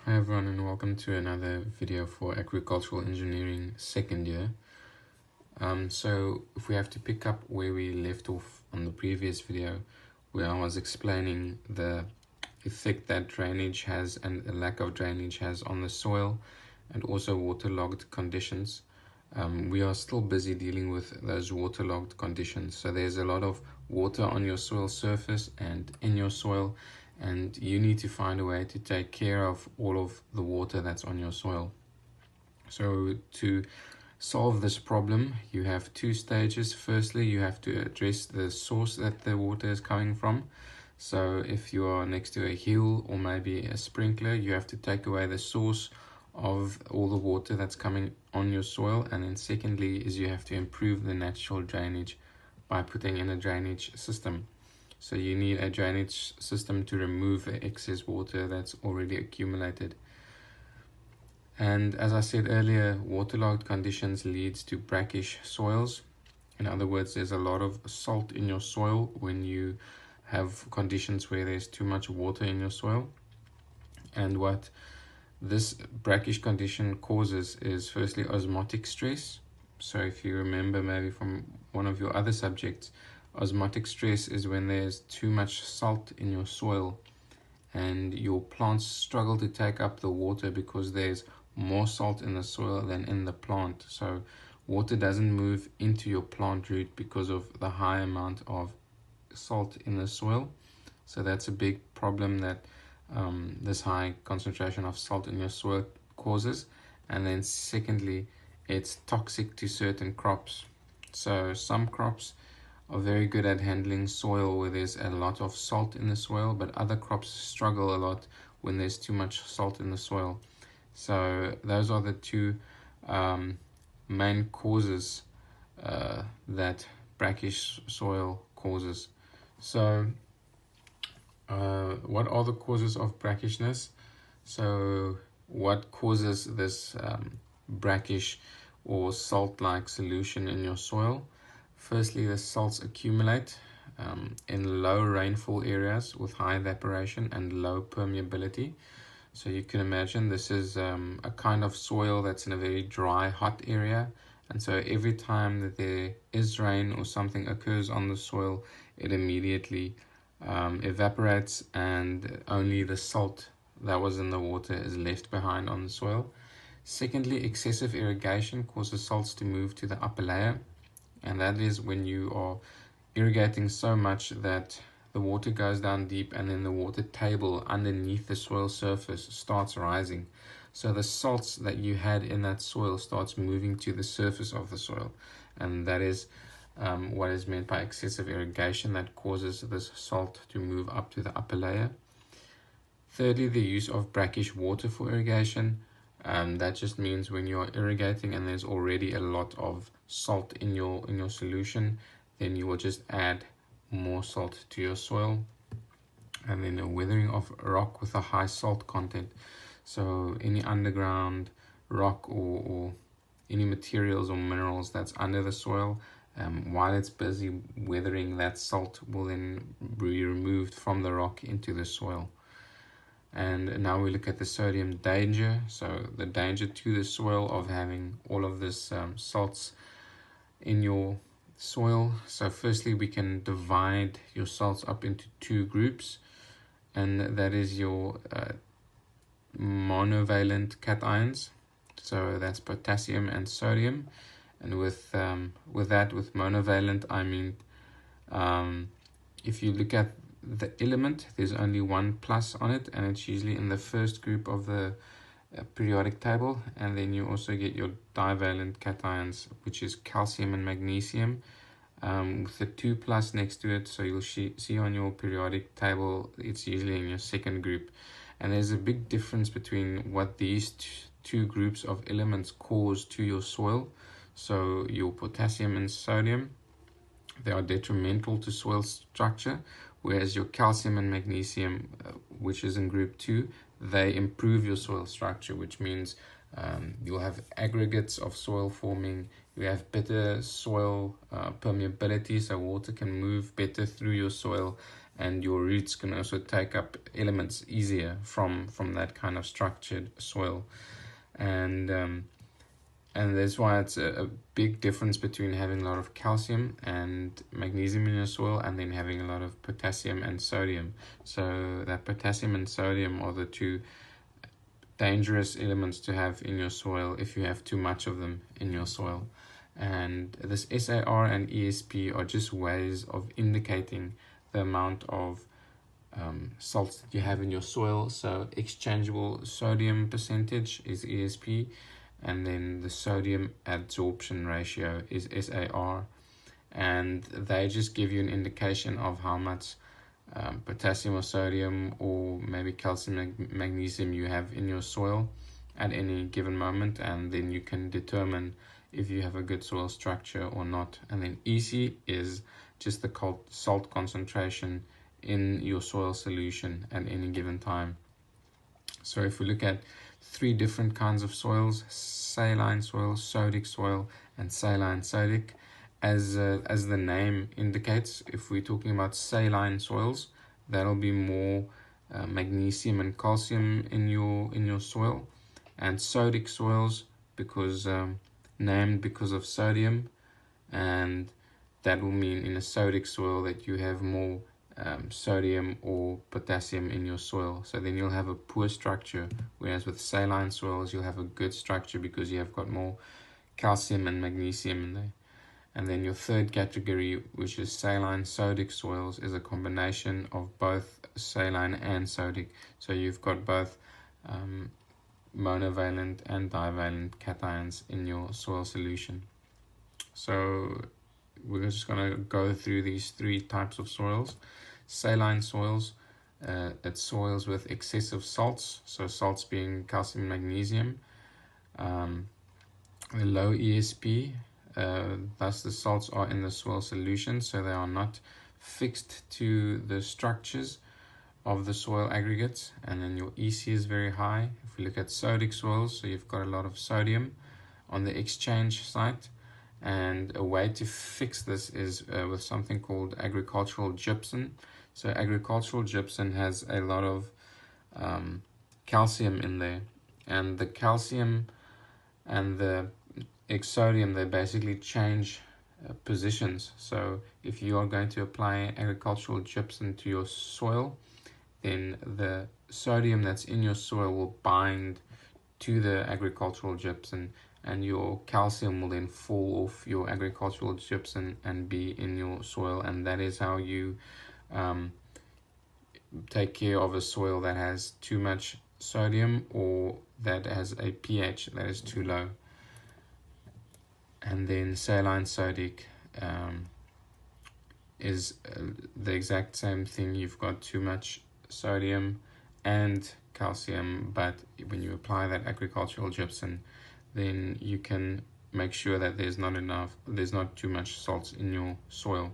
Hi everyone, and welcome to another video for agricultural engineering second year. So if we have to pick up where we left off on the previous video, where I was explaining the effect that drainage has and the lack of drainage has on the soil and also waterlogged conditions, we are still busy dealing with those waterlogged conditions. So there's a lot of water on your soil surface and in your soil, and you need to find a way to take care of all of the water that's on your soil. So to solve this problem, you have two stages. Firstly, you have to address the source that the water is coming from. So if you are next to a hill or maybe a sprinkler, you have to take away the source of all the water that's coming on your soil. And then secondly is you have to improve the natural drainage by putting in a drainage system. So you need a drainage system to remove the excess water that's already accumulated. And as I said earlier, waterlogged conditions leads to brackish soils. In other words, there's a lot of salt in your soil when you have conditions where there's too much water in your soil. And what this brackish condition causes is firstly osmotic stress. So if you remember maybe from one of your other subjects, osmotic stress is when there's too much salt in your soil and your plants struggle to take up the water because there's more salt in the soil than in the plant. So water doesn't move into your plant root because of the high amount of salt in the soil. So that's a big problem that this high concentration of salt in your soil causes. And then secondly, it's toxic to certain crops. So some crops are very good at handling soil where there's a lot of salt in the soil, but other crops struggle a lot when there's too much salt in the soil. So those are the two main causes that brackish soil causes. So what are the causes of brackishness? So what causes this brackish or salt-like solution in your soil? Firstly, the salts accumulate in low rainfall areas with high evaporation and low permeability. So you can imagine this is a kind of soil that's in a very dry, hot area. And so every time that there is rain or something occurs on the soil, it immediately evaporates and only the salt that was in the water is left behind on the soil. Secondly, excessive irrigation causes salts to move to the upper layer. And that is when you are irrigating so much that the water goes down deep and then the water table underneath the soil surface starts rising. So the salts that you had in that soil starts moving to the surface of the soil. And that is what is meant by excessive irrigation that causes this salt to move up to the upper layer. Thirdly, the use of brackish water for irrigation. That just means when you are irrigating and there's already a lot of salt in your solution, then you will just add more salt to your soil. And then a weathering of rock with a high salt content. So any underground rock or any materials or minerals that's under the soil, while it's busy weathering, that salt will then be removed from the rock into the soil. And now we look at the sodium danger. So the danger to the soil of having all of this salts in your soil. So firstly, we can divide your salts up into two groups, and that is your monovalent cations. So that's potassium and sodium. And with monovalent, I mean if you look at the element, there's only one plus on it, and it's usually in the first group of the periodic table. And then you also get your divalent cations, which is calcium and magnesium, with the 2 plus next to it. So you'll see on your periodic table it's usually in your second group. And there's a big difference between what these two groups of elements cause to your soil. So your potassium and sodium, they are detrimental to soil structure, whereas your calcium and magnesium, which is in group 2, they improve your soil structure, which means you'll have aggregates of soil forming, you have better soil permeability, so water can move better through your soil, and your roots can also take up elements easier from that kind of structured soil. And that's why it's a big difference between having a lot of calcium and magnesium in your soil and then having a lot of potassium and sodium. So that potassium and sodium are the two dangerous elements to have in your soil if you have too much of them in your soil. And this SAR and ESP are just ways of indicating the amount of salts that you have in your soil. So exchangeable sodium percentage is ESP, and then the sodium adsorption ratio is SAR, and they just give you an indication of how much potassium or sodium or maybe calcium and magnesium you have in your soil at any given moment, and then you can determine if you have a good soil structure or not. And then EC is just the salt concentration in your soil solution at any given time. So if we look at three different kinds of soils: saline soil, sodic soil, and saline sodic. As the name indicates, if we're talking about saline soils, that'll be more magnesium and calcium in your soil, and sodic soils because named because of sodium, and that will mean in a sodic soil that you have more sodium or potassium in your soil. So then you'll have a poor structure, whereas with saline soils you'll have a good structure because you have got more calcium and magnesium in there. And then your third category, which is saline sodic soils, is a combination of both saline and sodic. So you've got both monovalent and divalent cations in your soil solution. So we're just going to go through these three types of soils. Saline soils, it's soils with excessive salts, so salts being calcium and magnesium. The low ESP, thus the salts are in the soil solution, so they are not fixed to the structures of the soil aggregates. And then your EC is very high. If we look at sodic soils, so you've got a lot of sodium on the exchange site. And a way to fix this is with something called agricultural gypsum. So agricultural gypsum has a lot of calcium in there, and the calcium and the sodium, they basically change positions. So if you are going to apply agricultural gypsum to your soil, then the sodium that's in your soil will bind to the agricultural gypsum, and your calcium will then fall off your agricultural gypsum and be in your soil. And that is how you take care of a soil that has too much sodium or that has a pH that is too low. And then saline sodic is the exact same thing. You've got too much sodium and calcium, but when you apply that agricultural gypsum, then you can make sure that there's not too much salts in your soil.